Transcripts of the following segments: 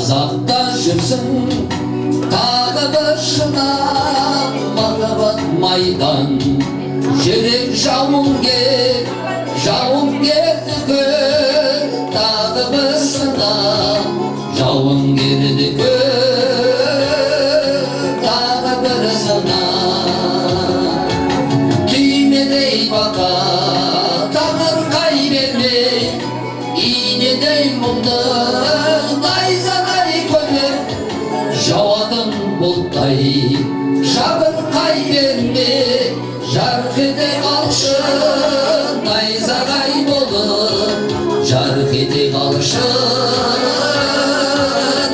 Azapta жүрсің тағы бір шыдап махаббат майдан жүрек жауынгерді көр тағы бір шыдап жауынгерді көр тағы бір сынап түймедей бақа таңырқай берме инедей мұңды найзадай көңіл жауатын бұлттай жабырқай берме жарқ ете қалшы найзағай болып жарқ ете қалшы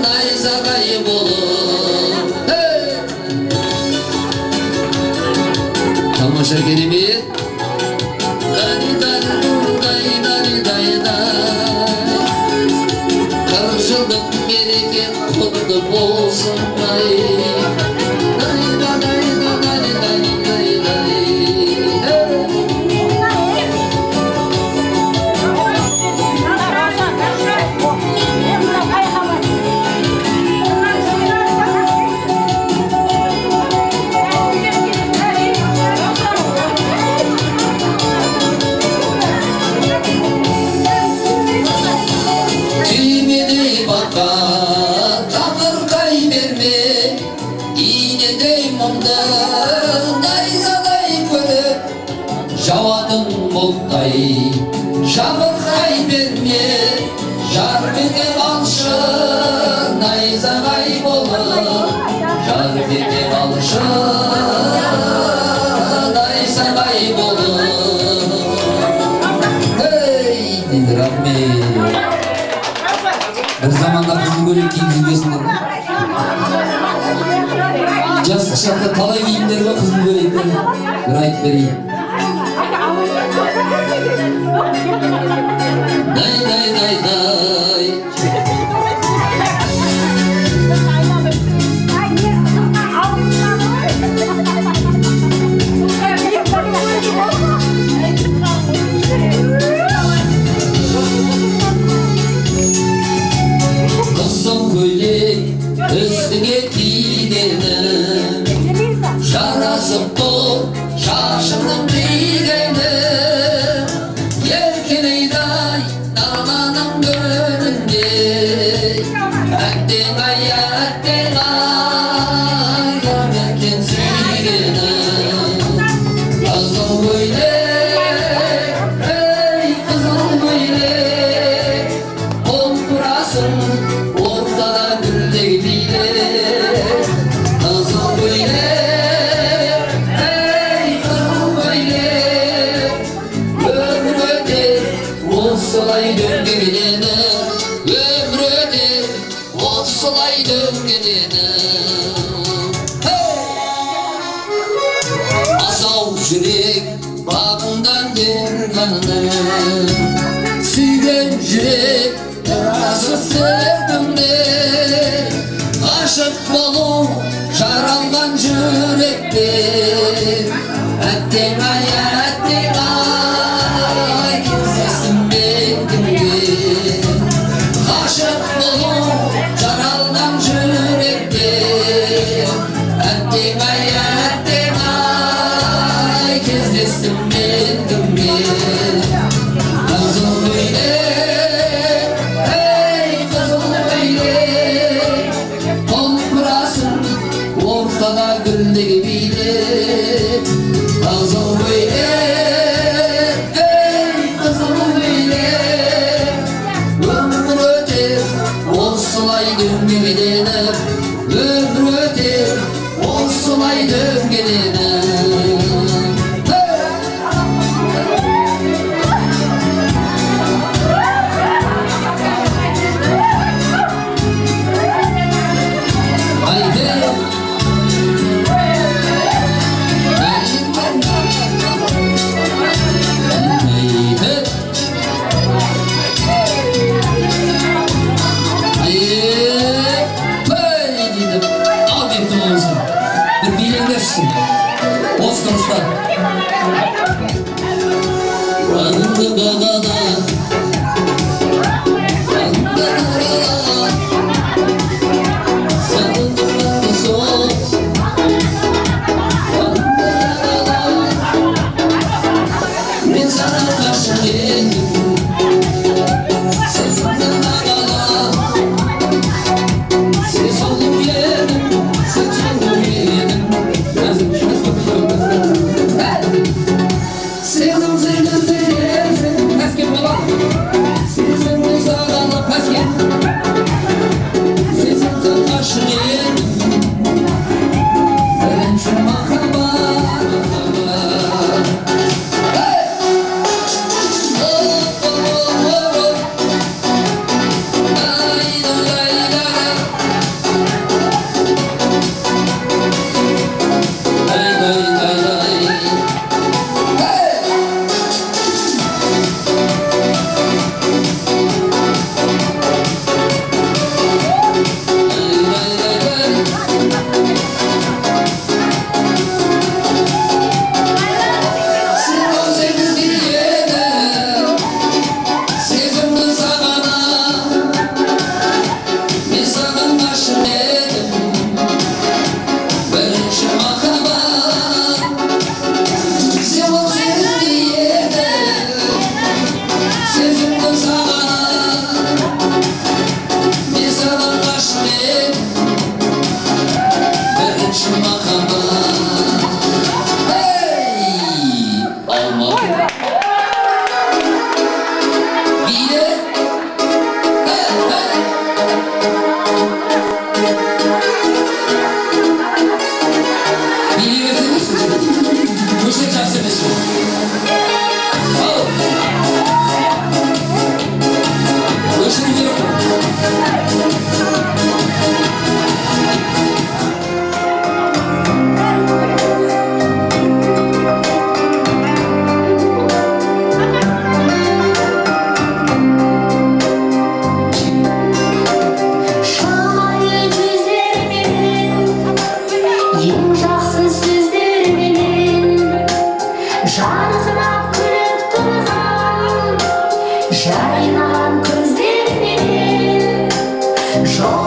найзағай болып тамаша керемет 40 жылдық мереке құтты болсын жауатын бұлттай жабырқай берме жарқ ете қалшы найзағай болып жарқ ете қалшы найзағай болып енді рахмет бір заманда қыздың көйлек киіп жүргенсіңдер жастық шақта талай киімдер бар қыздың көйлектер бір айтып берейін Day day day day Kızım köylek üstüne giydiğim Şarasım dol şaşırdım diyeceğim Солай дөнгенені өмір өтер солай дөнгенені асау жүрек бағыңдан келгені сүйген жүрек расы сертімде ғашық болу жаралған жүректе әттең ай әттең ай ғашық болу жаралған жүректе әттең ай кездестім мен кімге қызыл көйлек ей қызыл көйлек толқырасың ортада гүлдегі билеп қызыл көйлек ей қызыл көйлек өмір өтер осылай дөңгеленіп өмір өтер осылай дөңгеленіп Oscar'da Randı bağada Randı bağada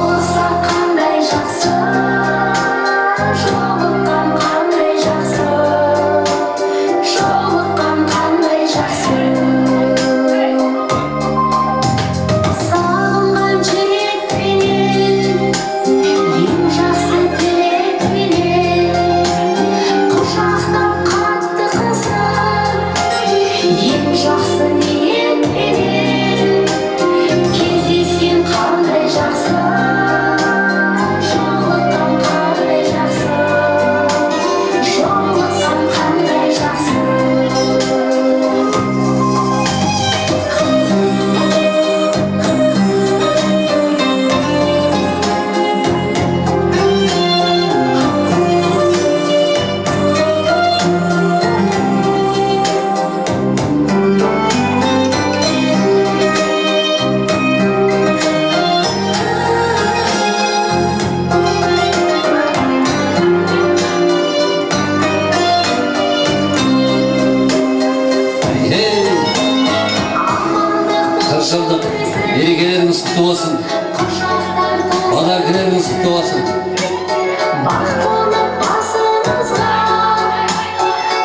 жолықса қандай жақсы, жолыққан қандай жақсы, жолыққан қандай жақсы. Сағынған жүрекпенен, ең жақсы тілекпенен, құшақтап қатты қысып, ең жақсы ниетпенен, кездескен қандай жақсы, жолыққан қандай жақсы, жолыққан қандай жақсы. Ей, қырық жылдық мерекелеріңіз құтты болсын, бала күндеріңіз құтты болсын. Бақ болып басыңызға,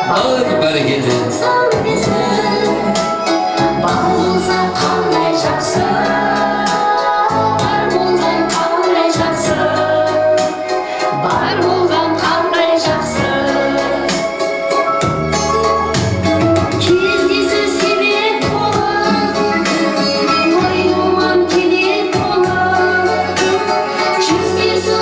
Бар бәрекелді. сан бесін, бар болса қандай жақсы, бар болған қандай жақсы, бар болған қандай жақсы. Кездесу себеп болып, той думан кенет болып, жүздесу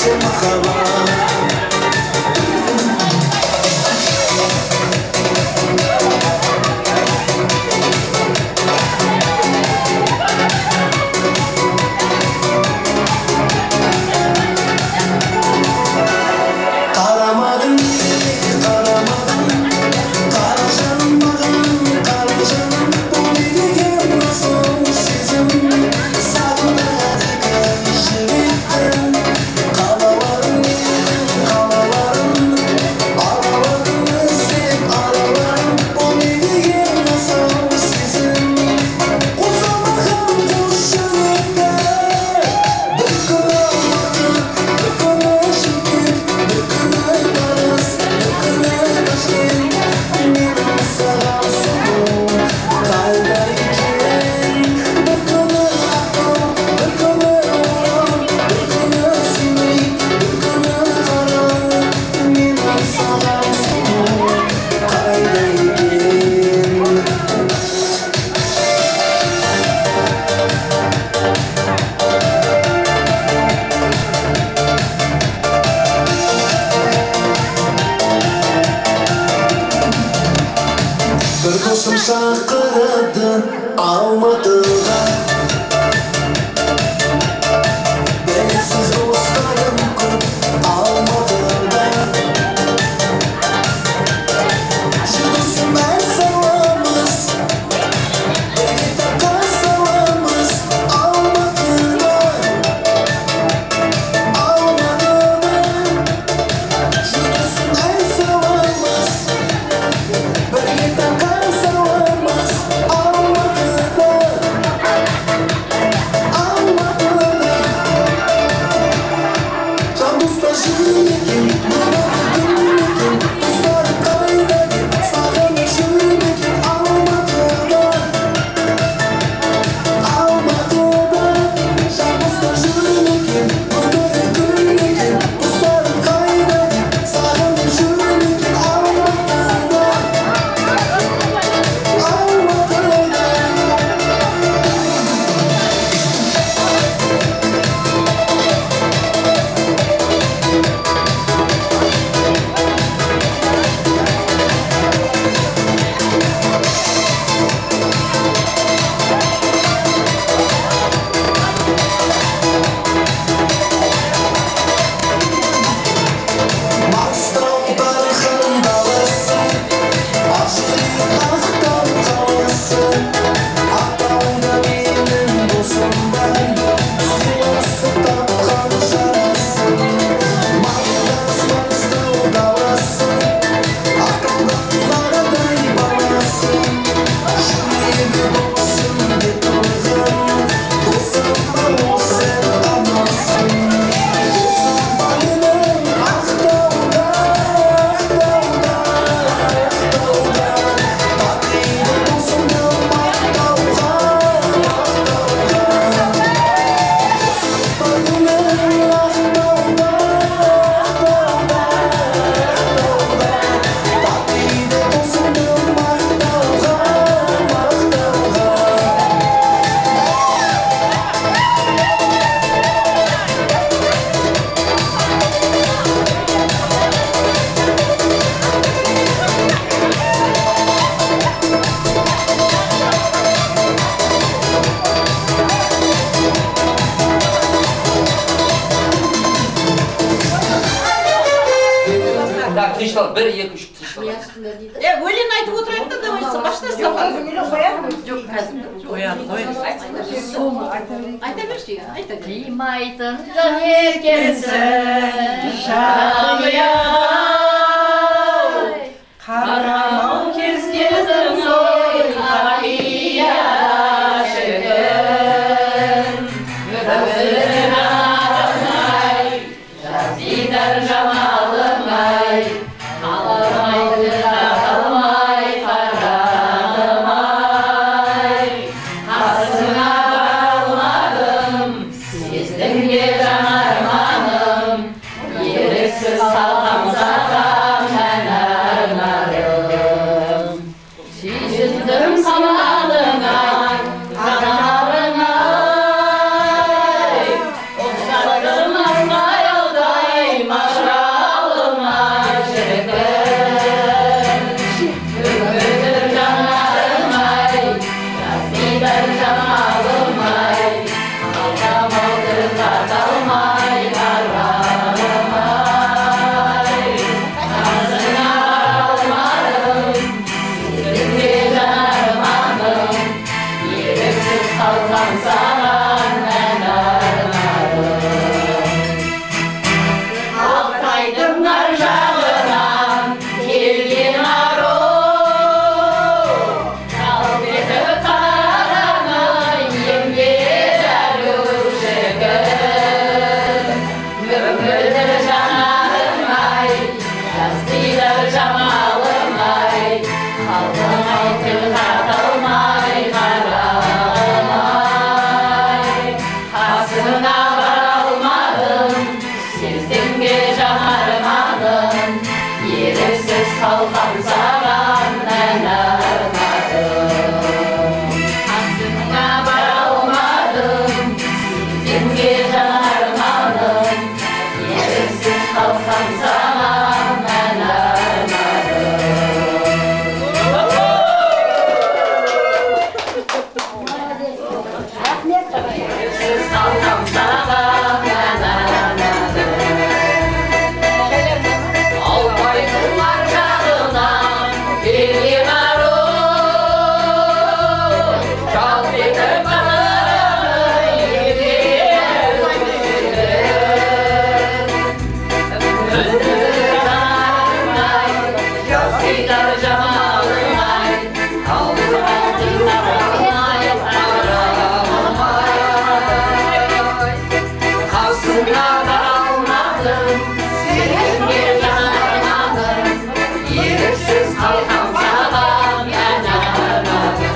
Şu makabar Karamadım, karamadım Kara canım mağın, kara canım Bu dediğim nasıl sizin Sağlığa şiritten Kalavarım, kalavarım Aralarım, sen aralarım Bu dediğim nasıl sizin Uzamağım kuşunukta Dıkkın olmadı, dıkkın şükür Dıkkın barız, dıkkın başın Miras sarasın Kaldayken Dıkkın akıl, dıkkın oğlan Dıkkın simri, dıkkın karan Miras sarasın Kaldayken Bir dostum şakırdı Almadığa Bensiz dostlarım көп Almadığa Şu dostum ben salamız Beni takar salamız Almadığa Almadığa Şu dostum ben salamız Beni takar salamız Almadığa Almadığa Can dosta şürmekin Murat'ın Dostları kaydekin Sağını şürmekin Almadığa Almadığa Can dosta şürmekin Murat'ın Dostları kaydekin Sağını şürmekin Almadığa Mağstam tarixin davası Aşırı aqtam qalası Aqtamda benim dostum var Sivası tapqan jarası Mağstam davası Aqtamda naraday balası Şurayı dostum deb turg'in Dostumma ol sen amasın Dostum benim aqtamda Aqtamda Taqdiri dostumni maqtauga Benim aqtamda Taqdiri dostumni maqtauga Так, тыныштал. 1, 2, 3 тыныштал. Өлең айтып отырайық та давайте баштайсыздар. Жоқ, қазір қояды, айта берші, айта бер. Қимайтын жан екенсің жанұям Қарамау кездесің ой қария жігін. Өзің арамай, жазидар жамалымай, қаламайды қалмай қарадымай. Қасыңа бармадым, сездің бе жанарманым, еріксіз салғам salkamsaman ben armadım. Altaydım narjağından gelgin aro, kalbeti karanay yemgeler üşegin. Mürmürdür canarım ay, yazdılar camalım ay, kaldım altın katılmay karamay. Hasına varalmadım, sizdinge canarmadım, yersiz kalkamsaman ben armadım. Hasına varalmadım, sizdinge canarmadım, yersiz kalkamsaman ben armadım. Yersiz kalkamsaman ben armadım. Alpaydılar çağından gelgin aro, çaldılar bağrını yediler Öldürdüler canarımay, yazdılar camalımay, kaldım altın karamay karamay. Hasına varalmadım, sizinle canarmadım, yersiz kalkamsaman ben armadım.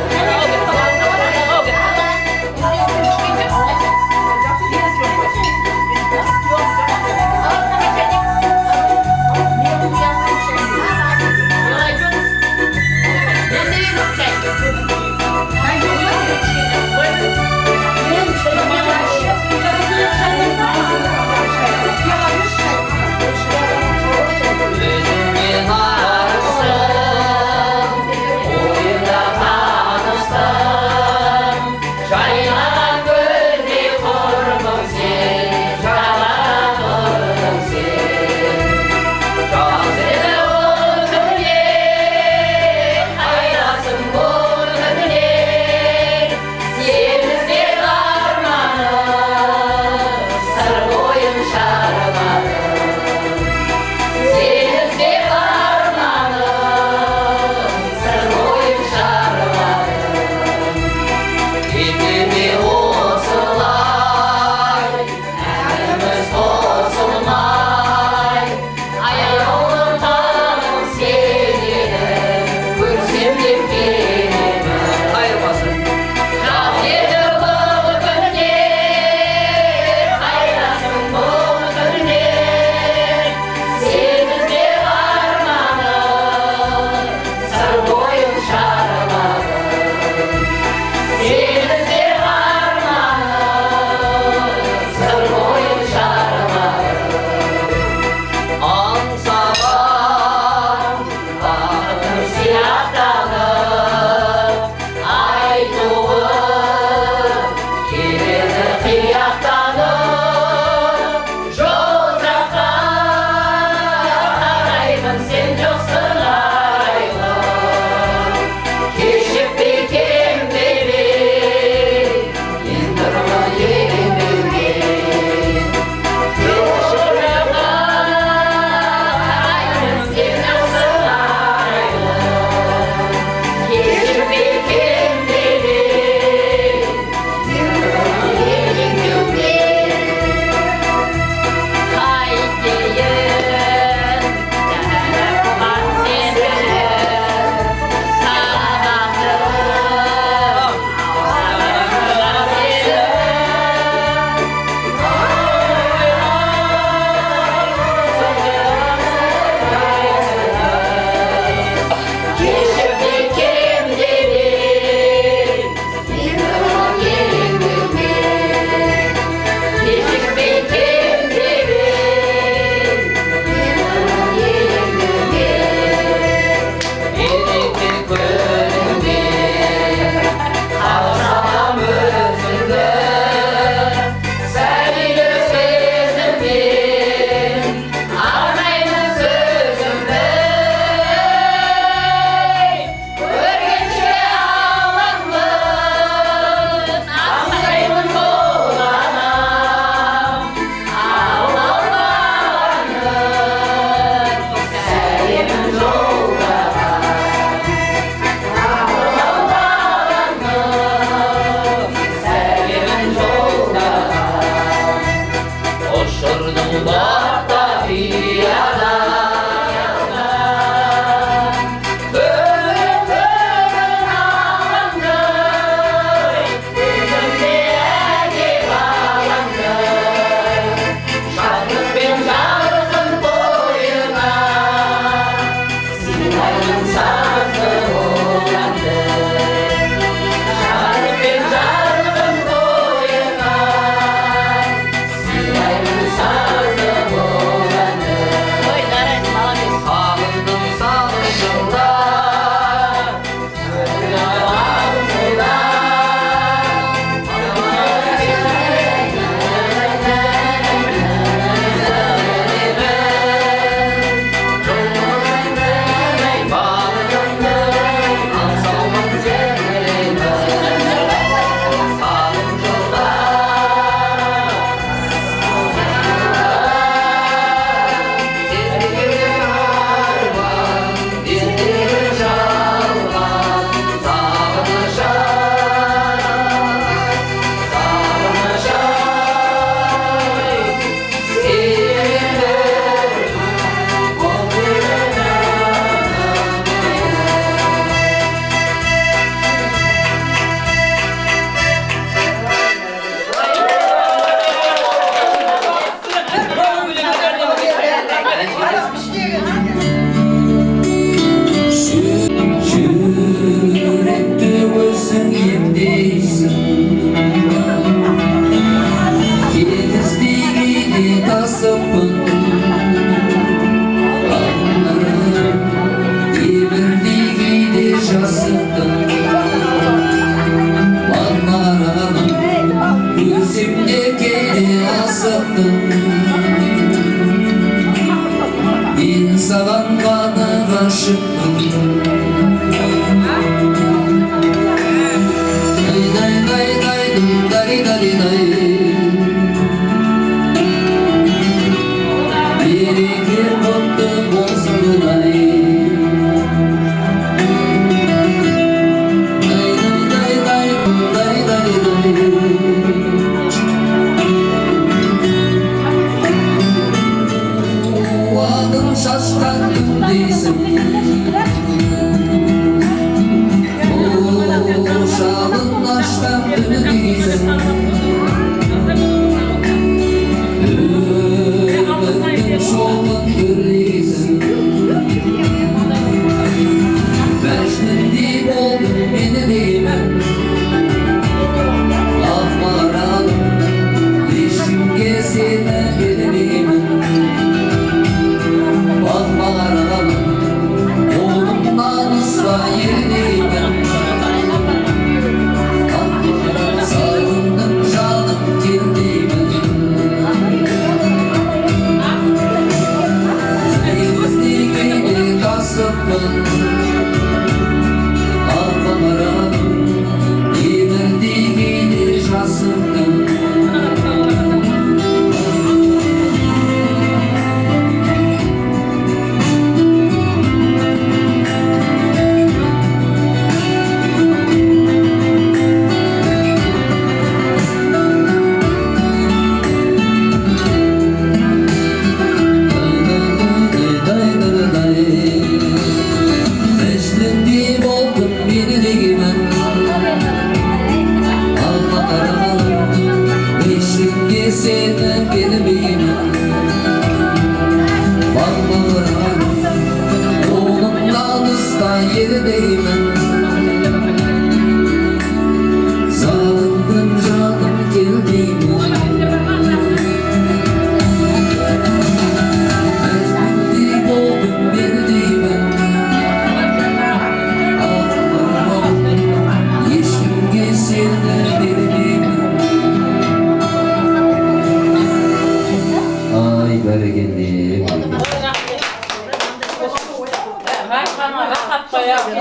Özümün arasın, oyunda tanışsın, çaylanan gölde kurdum sen, çağlanan sen. Çağzede oturye, hayrasın boynune, yerimizde karmanım, sır boyun şarmanım. Yerimizde karmanım, sır boyun şarmanım. Gitimi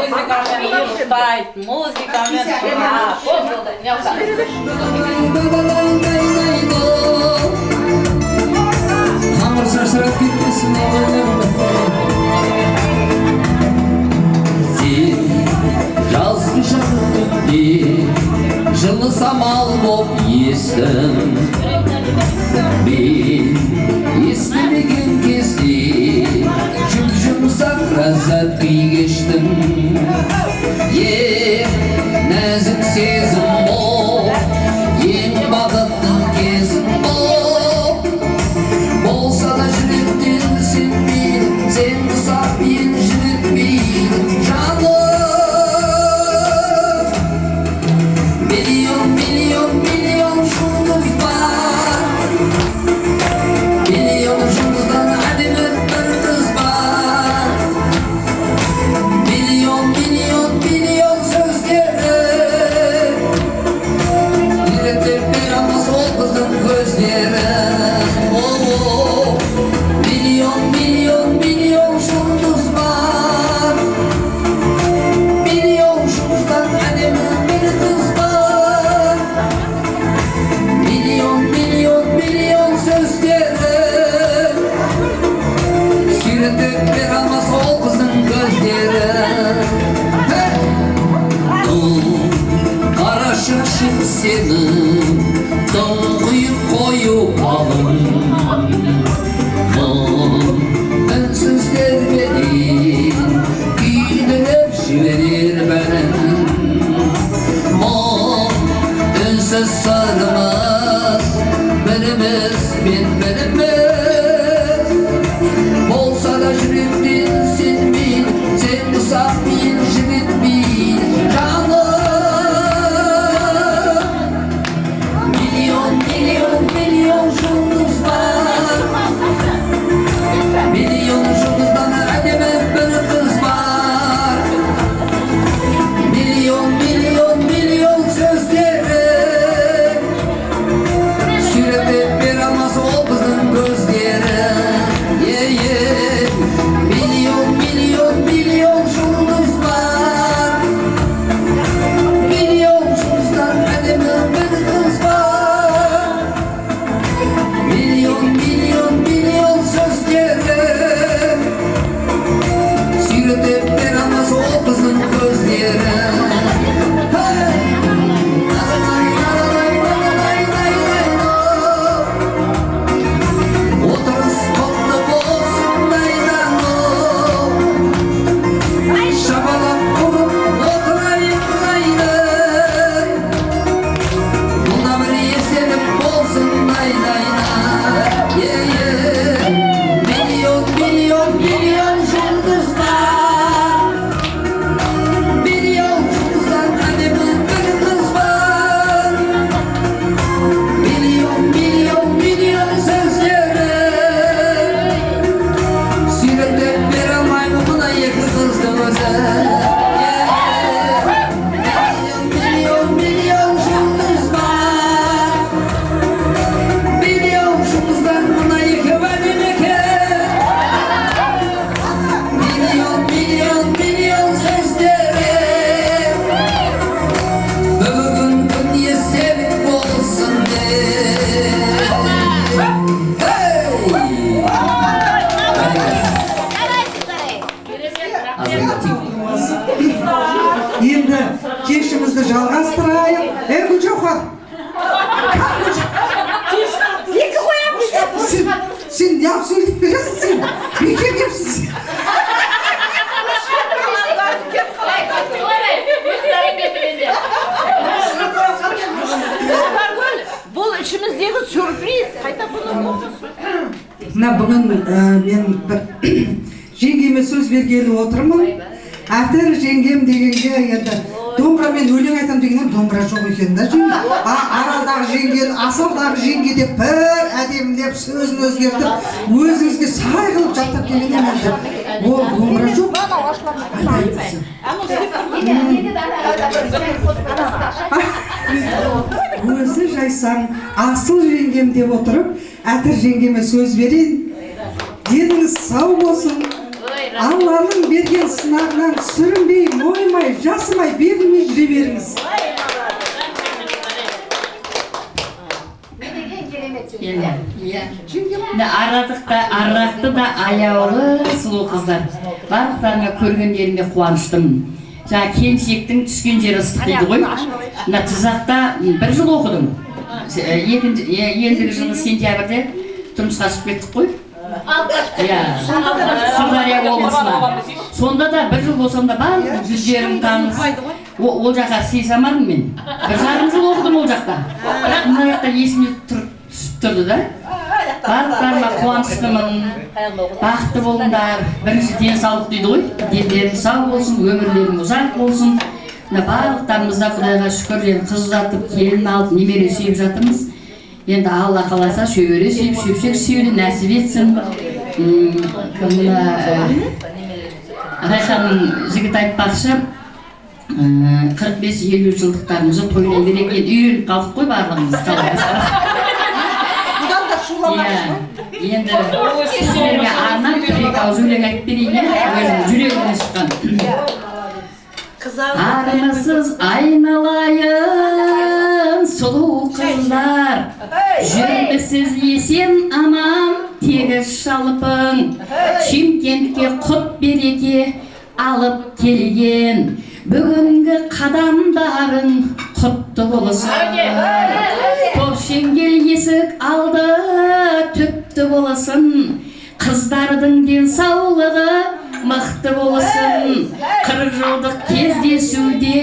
Музыкамен ұйықтайды, музыкамен қозылды. Қамыр шашырап кетпесін сен жазғы түнде жылы самал боп естім мен естімеген кезде жұмсақ ләззат күй кештім ең нәзік сезім бол ең бақытты кезім бол болса да жүректен сенбейді сен құсап мен жүретмейді жаным миллион миллион миллион жұлдыз бар миллион жұлдыздан әдемі бір қыз бар миллион миллион миллион сөздері үйретіп бере алмас ол қыздың көздері миллион миллион миллион жұлдыз бар миллион жұлдыздан әдемі бір қыз бар миллион миллион миллион сөздері сүйретіп бере алмас ол қыздың көздері қара шашың сенің тұңғиық қою қалың үнсіздерменен күйдіріп жіберер бәрін үнсіз сырымыз біріміз бен біріміз болса да жүректен сенбейді сен құсап мен жүретмейді жаным миллион миллион миллион жұлдыз бар миллион жұлдыздан әдемі бір қыз бар миллион миллион миллион сөздері сүйретіп бере алмас ол қыздың көздері миллион миллион миллион жұлдыз бар миллион жұлдыздан әдемі бір қыз бар миллион миллион миллион сөздері сүйретіп бере алмас ол қыздың көздері отырыс құтты болсын дайдан шабалап тұрып отырайық дайды мұнда бір естелік болсын дайдайна миллион миллион миллион жұлдыз бар миллион жұлдыздан әдемі бір қыз бар миллион миллион миллион сөздері сүйретіп бере алмаймын мына екі қыздың өзі миллион миллион жұлдыз бар миллион жұлдыздан мына екі бәлем екен миллион миллион миллион сөздері бүгін күн естелік болсын Енді кешімізді жалғастырайық. Гүлжауһар. Екі қоямыз. Сен неғып сөйлеп бересің сен? Бекер кепсіз. Бұл ішіміздегі сюрприз. Қайта бұны Мына бүгін мен бір жеңгеме сөз бергелі отырмын. Атыр жеңгем дегенге енді домбырамен өлең айтам дегеннен домбыра жоқ екен да жеңге. Аралдағы жеңге, асардағы жеңге деп бір әдемілеп сөзін өзгертіп, өзіңізге сай қылып жаттап келгеннен енді ол домбыра жоқ. Өзі жайсаң, асыл жеңгем деп отырып, әтір жеңгеме сөз берейін. Деніңіз сау болсын. Алланың берген сынағынан сүрінбей, мойымай, жасымай, берілмей жүре беріңіз. Арақты да аяулы сұлу қыздар. Барлықтарыңа көргендеріңе қуаныштымын. Жаңа келіншектің түскен жері ыстық дейді ғой. Мына Қызақта бір жыл оқыдым. Ендігі жылы сентябрьде тұрмысқа шығып кеттік қой. Сырдария облысына. Сонда да бір жыл болсам да барлық жүздерім таныс. Ол жаққа сыйсамадым мен. Бір жарым жыл оқыдым ол жақта. Бірақ мына жақта есіме түсіп тұрды да. Барлықтарыма қуаныштымын. Бақытты болыңдар. Бірінші денсаулық дейді ғой. Дендерің сау болсын, өмірлерің ұзақ болсын. Барлықтарымызда Құдайға шүкір, қыз ұзатып, келін алып, немере сүйіп жатырмыз. Енді Алла қаласа шөбере сүйіп, шөпшек сүйуді нәсіп етсін. Райханың жігіт айтпақшы, 45-50 жылдықтарымызды тойлай керек. Үйреніп қалдық қой барлығымыз. Енді сіздерге арнап бір ауыз өлең айтып берейін, өзім жүрегімнен шыққан. Армысыз айналайын сұлу қыздар, жүрмісіз есен аман тегіс шалпың, Шымкентке құт береке алып келген, бүгінгі қадамдарың құтты болсын. Топшеңгел есік алды түпті болсын, қыздардың денсаулығы мықты болсын. 40 жылдық кездесуде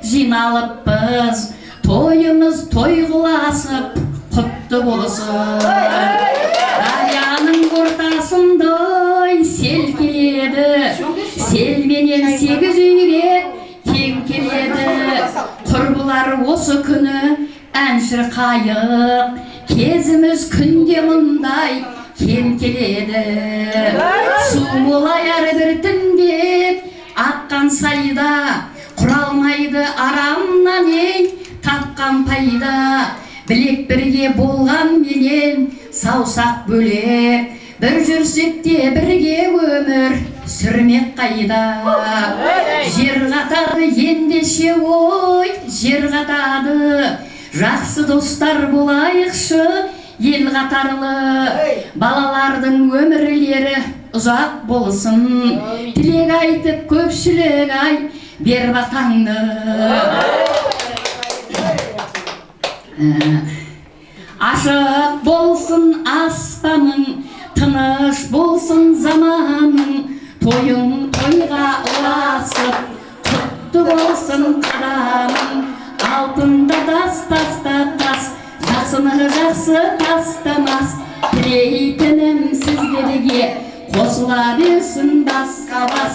жиналыппыз, тойымыз той қыласып құтты болсын. Дарияның ортасындай сел келеді, селменен 8 үйрек тең келеді. Құрбылар осы күні ән шырқайық, кезіміз күнде мұндай кем келеді. Су молай әрбір түнде аққан сайда, құралмайды арамнан ей тапқан пайда. Білек бірге болған менен саусақ бөлек, бір жүрсек те бірге өмір сүрмек қайда. Жер қатады ендеше ой, жер қатады, жақсы достар болайықшы ел қатарлы. Балалардың өмірлері ұзақ болсын, тілек айтып көпшілік ай бер батаңды. Ашық болсын аспаның, тыныш болсын заманың, тойың тойға ұласып, құтты болсын қадамың. Алтында тас, жақсыны жақсы тастамас, тілейтінім сіздерге қосыла берсін басқа бас.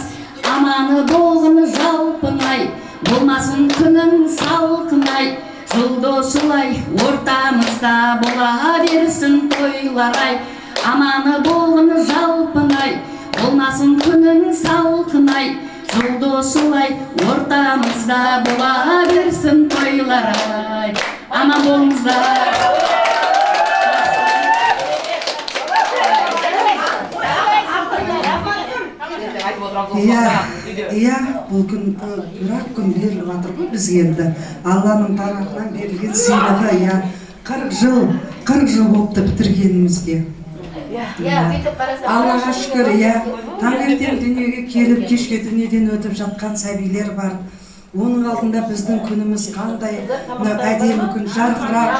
Аманы болғын жалпыңай, болмасын күнің салқынай, жылды осылай ортамызда бола берсін тойларай. Аманы болғын жалпыңай, болмасын күнің салқынай, жылды осылай ортамызда бола берсін тойларай. Аман болыңыздар. Бұл күн бірақ күн беріліп жатыр ғой бізге енді. Алланың тарапынан берілген сыйлығы, 40 жыл болыпты бітіргенімізге. Аллаға шүкір, таңертең дүниеге келіп, кешке дүниеден өтіп жатқан сәбилер бар. Оның алдында біздің күніміз қандай әдемі күн, жарқырап,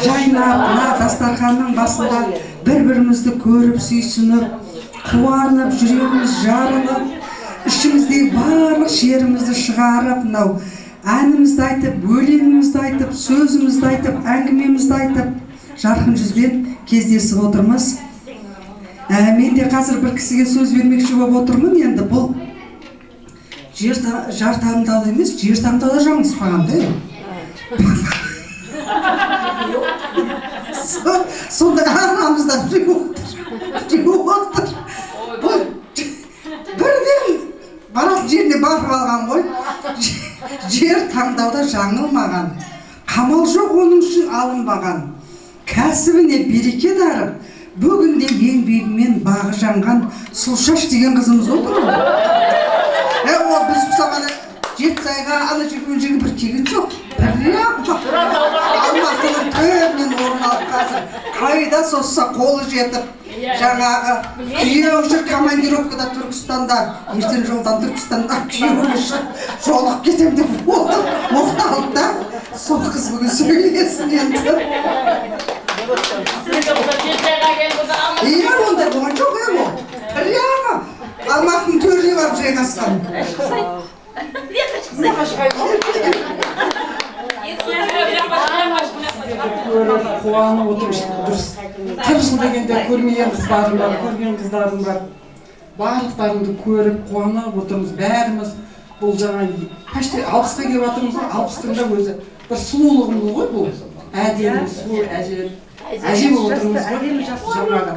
жайнап, дастарханның басында бір-бірімізді көріп, сүйсініп, қуанып, жүрегіміз жарылып, ішіміздегі барлық шерімізді шығарып, әнімізді айтып, өлеңімізді айтып, сөзімізді айтып, әңгімемізді айтып, жарқын жүзбен кездесіп отырмыз. Мен де қазір бір кісіге сөз бермекші болып отырмын. Енді бұл жар таңдауда емес, жер таңдауда жаңылыспаған да. Сонда анамызда біреу отыр. Бұл бірден баратын жеріне барып алған ғой. Жер таңдауда жаңылмаған, қамал жоқ оның үшін алынбаған, кәсібіне береке дарып, Бүгінде еңбегімен бағы жанған Сұлшаш деген қызымыз отыр. Ол біз мысалға Жетісайға ана жермен жерге бір тегін жоқ. Бірақ Алматының төрінен орын алып қазір қайда созса қолы жетіп, жаңағы күйеуі жүр командировкада Түркістанда, ертең жолдан Түркістанда күйеуі жолығып кетем деп отыр. Мұқталды да, сол қыз бүгін сөйлесін енді. Иә, ондай болған жоқ ол. Прямо Алматының төріне барып жайғасқан. Қуанып отырмыз, дұрыс. 40 жыл дегенде көрмеген қыздарым бар, көрген қыздарым бар. Барлықтарыңды көріп, қуанып отырмыз, бәріміз. Бұл жаңа почти 60-қа келіп жатырмыз, 60-тың да өзі бір сұлулығымыз ғой бұл. Әдемі, сұлу әже болып отырмыз ғой. Жаңағы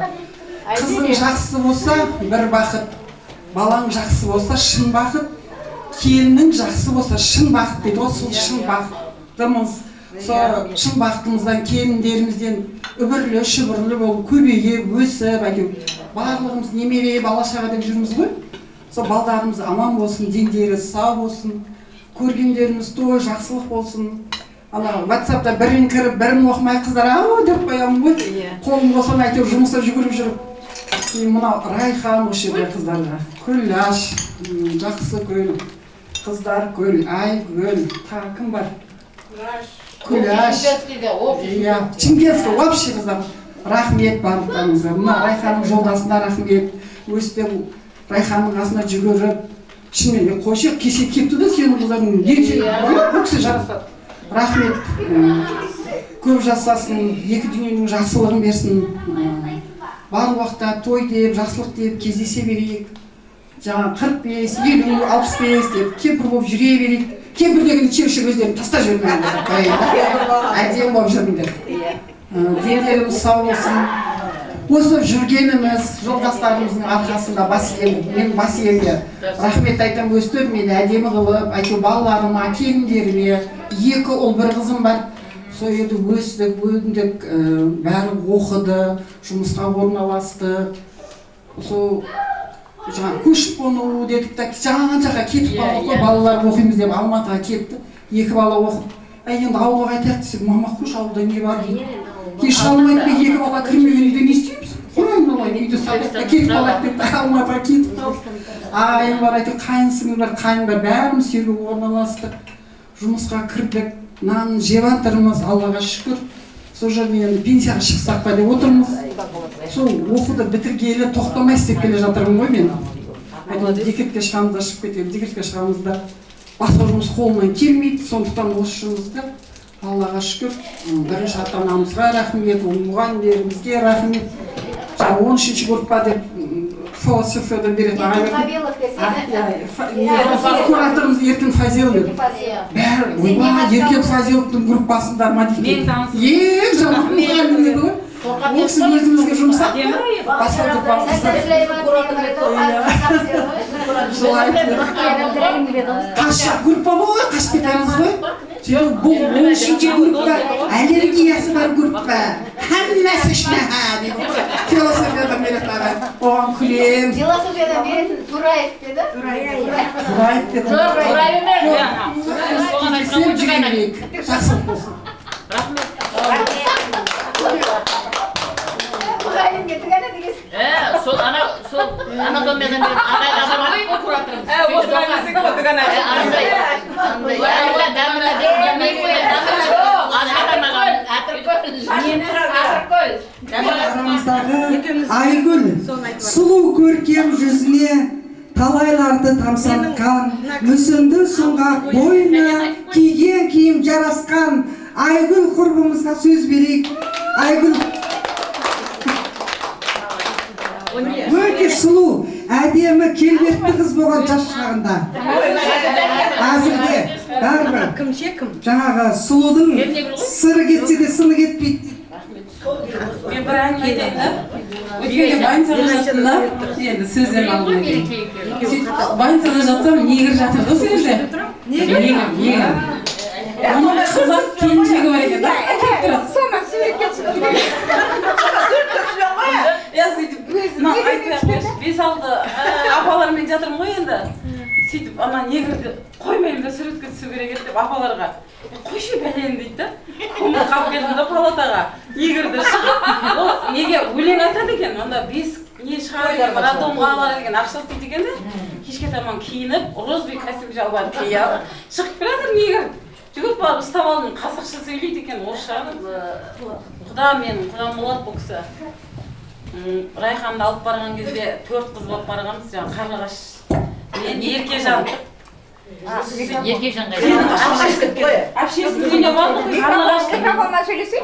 қызың жақсы болса, бір бақыт. Балаң жақсы болса, шын бақыт. Келінің жақсы болса, шын бақыт дейді ғой, сол шын бақыттымыз. Сол шын бақытымыздан, келіндерімізден үбірлі, шүбірлі болып, көбейіп, өсіп, барлығымыз немере, бала-шаға деп жүрміз ғой. Сол балдарымыз аман болсын, дендері сау болсын, көргендеріміз той, жақсылық болсын. Ана WhatsApp'та бірін кіріп, бірін оқымай қыздар, ау деп қоямын ғой. Қолым болсам әйтеуір жұмыста жүгіріп жүріп. Мынау Райхан осы жерде қыздарға. Күләш, жақсы гүл, қыздар гүл, ай гүл, тағы кім бар? Күләш. Чингенский вообще қыздар. Рахмет барлықтарыңызға. Мына Райханның жолдасына рахмет. Өстіп Райханның қасына жүгіріп, шынымен қойшы кеше кетті де сенің қыздарың не бұл кісі жарасады. Рахмет. Көп жасасын, екі дүниенің жақсылығын берсін. Бар уақытта той деп, жақсылық деп кездесе берейік. Жаңа 45, 50, 65 деп кемпір болып жүре берейік. Кемпір дегенде чеуші өздерін таста жүрмеңдер. Әдем болып жүрмеңдер. Дендеріміз сау болсын. Осы жүргеніміз жолдастарымыздың арқасында мен бас иемге рахмет айтам, өстіп мені әдемі қылып, әйтеу балаларыма, келіндеріме, 2 ұл 1 қызым бар. Сол еді өстік, өндік, бәрі оқыды, жұмысқа орналасты. Сол жаңа көшіп қону дедік та, жаңа жаққа кетіп қалдық қой, балалар оқимыз деп Алматыға кетті. 2 бала оқып, енді ауылға қайтайық десек, мама қош ауылда не бар дейді. Кеш алмайды ма, 2 бала кірмеген үйде не істейміз? Қойын олай, үйде сағатта кетіп қалайық деп Алматыға кетіп қалдық. Айым бар, әйтеуір қайынсыңыз бар, қайын бар, бәріміз жерге орналастық. Жұмысқа кірдік. Нан жеп жатырмыз, Аллаға шүкір. Сол жерден пенсияға шықсақ па деп отырмыз. Сол оқуды бітіргелі тоқтамай істеп келе жатырмын ғой мен. Декретке шығамызда шығып кетемін, декретке шығамызда басқа жұмыс қолымнан келмейді, сондықтан осы жұмысты Аллаға шүкір. Бірінші ата-анамызға рахмет, мұғалімдерімізге рахмет. Жаңа 13-ші группа деп философиядан беретін ағайын. Кураторымыз Еркен Фазил еді. Еркен Фазиловтың группасында ма дейді. Ең жаман мұғалім еді ғой. Ол кісі өзімізге жұмсап, басқа группамызда. Қашша группа ғой, қашып кетеміз ғой. Бұл 13-ші группа, аллергиясы бар группа. Әммәсі ішіне дейді. Философиядан беретін ағайын. Оған күлем. Философиядан беретін Тураев деді? Тураев деді. Сен жүрейік. Жақсылық болсын. Мұғалім кетті ғана дегесін. Сол анатомиядан беріп ағайға бар ғой кураторымыз. Осы ғанесігі бұды ғана. Арамыздағы Айгүл сұлу көркем жүзіне талайларды тамсатқан, мүсінді сұңғақ бойына киген киім жарасқан Айгүл құрбымызға сөз берейік. Айгүл өте сұлу, әдемі, келбетті қыз болған жас шағында. Әзірге бәрібір жаңағы сұлудың сыры кетсе де сыны кетпейді. Мен бір ән келді. Өткенде больницаға жаттым да, енді сөздерін алдым екен. Больницаға жатсам, негір жатыр да сол жерде. Негір. Оның қазақ келіншегі бар екен да. Соны сөйлеп кетші. сөйтіп ана негрді қоймаймын да суретке түсу керек еді деп апаларға қойшы бәлені дейді да. Қомыр қалып келдім да палатаға негрді шығып ол неге өлең айтады екен онда бес не шығарады екен роддомға алады екен ақша істейді екен да. Кешке таман киініп розовый костюм жалбар кие алып шығып келатыр негр. Жүгіріп барып ұстап алдым қазақша сөйлейді екен орысшаны. Құдам болады бұл кісі. Райханды алып барған кезде 4 қыз болып барғанбыз жаңағы Қарлығаш мен Еркежан общественный үйіне бардық Қарлығаштың Микрофоннан сөйлесейік.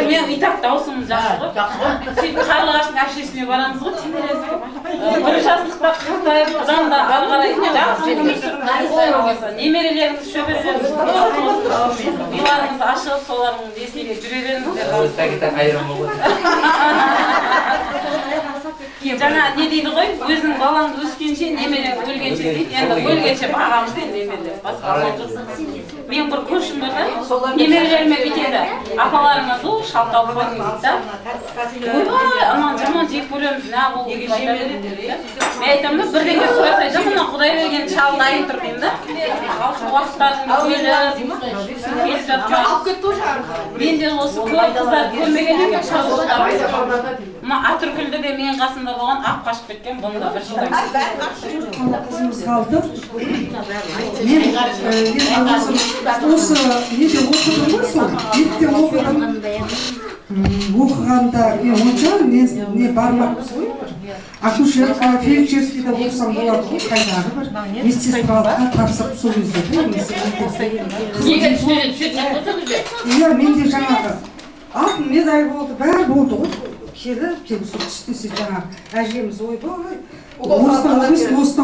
мен и так даусым жақсы ғой. Сөйтіп Қарлығаштың общественныйіне барамыз ғой теміресіп бір жастықта қартайып бұдан да ары қарай жақсы өмір сүріп немерелеріңіз шөберелеріңіз миларыңыз ашып солардың есіне жүре беріңіздер. Жаңа не дейді ғой, өзің балаңды өскенше, немерең өлгенше дейді. Енді өлгенше бағамыз дейді немерелер. Мен бір көршім бар да, немерелеріме бүйтеді. Апаларыңа сол шалталып қойдың дейді да. Ойбай, аман жаман жек көреміз, на бұл жемеді дейді. Мен айтамын да, бірдеңе сұрасайда, мына Құдай берген шал дайын тұр деймін да. Уақыттардың келіп жатқан. Мен де осы көп қыздар көрмеген екен шал. Мына Атүркілді де мен қасымда болған ақ қашып кеткен бұны да бір жылдай. Қызымыз қалды. Мен осы неде оқыдым ғой сол, еттен оқыдым. Оқығанда мен онша не бармақпыз ғой. Акушерка, фельдшерскийде оқысам болады ғой қайдағы бір. Медсестралыққа тапсырып сол кезде. Неге түсетін болса бізде? Иә, менде жаңағы алтын медаль болды, бәрі болды ғой. Келіп сол түстесе жаңағы әжеміз ойбай осында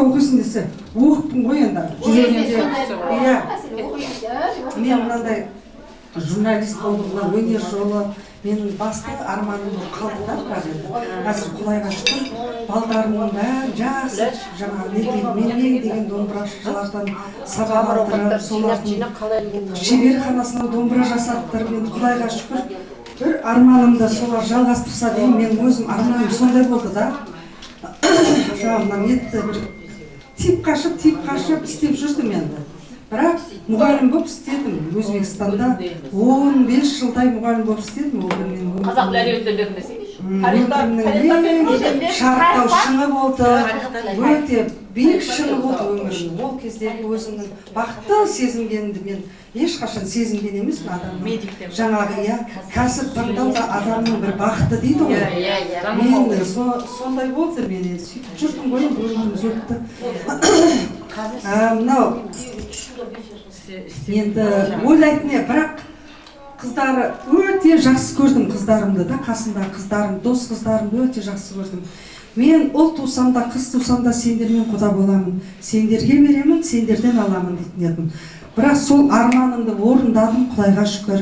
оқысын десе оқыптың ғой енді жүрегімде. Иә, мен мынандай журналист болдым, өнер жолы менің басты арманым қалды да бірақ енді қазір Құдайға шүкір балдарымның бәрі жақсы жаңағы менмен деген домбырашылардан сабақ алдырып солардың шеберханасына домбыра жасаттырып мен Құдайға шүкір бір арманымды солар жалғастырса деймін. Мен өзім арманым сондай болды да. Жаңағынан етті бір тип қашып істеп жүрдім енді. Бірақ мұғалім болып істедім. Өзбекстанда 15 жылдай мұғалім болып істедім. Қазақ әдебиеттерін десейші. Шарықтау шыңы болды. Өте биік шыңы болды өмірімнің. Ол кездегі өзімнің бақытты сезінгенімді мен ешқашан сезінген емеспін адамның. Жаңағы кәсіп таңдау да адамның бір бақыты дейді ғой. Мен сондай болды мен енді сөйтіп жүрдім ғой өміріміз өтті. Мынау енді ойлайтын не, бірақ қыздары өте жақсы көрдім қыздарымды да, қасымдағы қыздарым, дос қыздарымды өте жақсы көрдім. Мен ұл тусам да, қыз тусам да сендермен құда боламын. Сендерге беремін, сендерден аламын дейтін едім. Бірақ сол арманымды орындадым, Құдайға шүкір.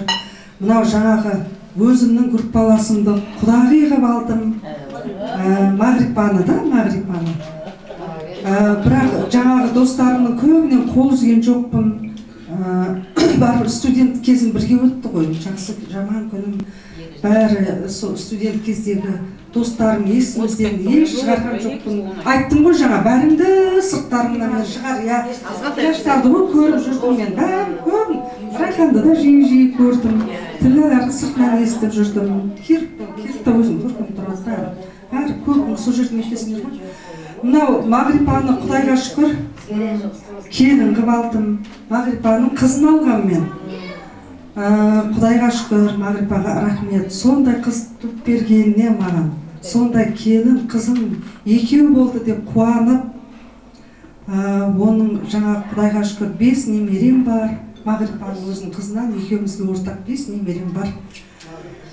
Мынау жаңағы өзімнің группаласымды құдағи қылып алдым. Мағрипаны да, Мағрипаны. Бірақ жаңағы достарымның көбінен қол үзген жоқпын. Бар студент кезім бірге өтті ғой, жақсы жаман күнім бәрі студент кездегі достарым есімізден еш шығарған жоқпын. Айттым ғой жаңа бәрімді сырттарымнан мен шығар, яштарды ғой көріп жүрдім мен, бәрін көбін. Райханды да жиі көрдім, тілләлерді сыртынан естіп жүрдім. Кирпта өзім көркім тұрады, бәрі көбін сол жердің естесіңдер ғой. Мынау Мағрипаны Құдайға шүкір келін қылып алдым. Мағрипаның қызын алғам мен. Құдайға шүкір, Мағрипаға рахмет. Сондай қыз туып бергеніне маған. Сондай келін, қызым екеу болды деп қуанып. Оның жаңа Құдайға шүкір 5 немерем бар. Мағрипаның өзінің қызынан екеумізге ортақ 5 немерем бар.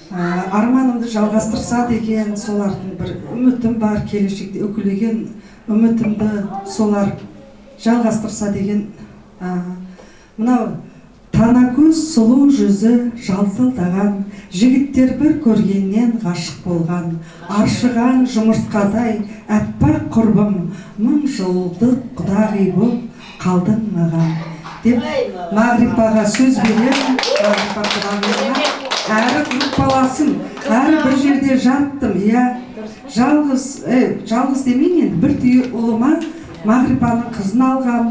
Арманымды жалғастырса деген солардың бір үмітім бар, келешекте өкілеген үмітімді солар жалғастырса деген. Мынау танакөз сұлу жүзі жалтылдаған, жігіттер бір көргеннен ғашық болған, аршыған жұмыртқадай әппақ құрбым, 1000 жылдық құдағи болып қалдың маған деп Мағрипаға сөз беремін. Мағрипа құдағиыма әрі группаласын, әрі бір жерде жаттым. Жалғыз демейін енді, бір түйе ұлыма Мағрипаның қызын алған.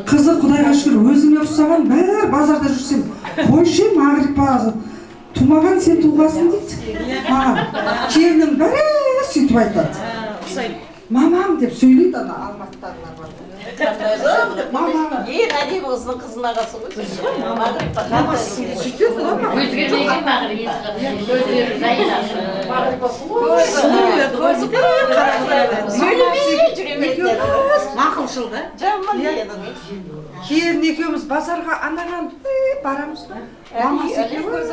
Қызы Құдайға шүкір өзіме ұқсаған, бәрі базарда жүрсем, қойшы Мағрипа тумаған сен туғасын дейді. Маған келіннің бәрі сөйтіп айтады. Мамам деп сөйлейді ана алматыдағылар бар. Ең әдемі қыздың қызына қалсын ғой. Мағрипа. Өзгермеген Мағрипа. Көздері жайнап. Сөйлемей жүремейді. Мақұлшыл да. Жаман еді. Келін екеуміз базарға анаған барамыз. Мамасы екеуміз.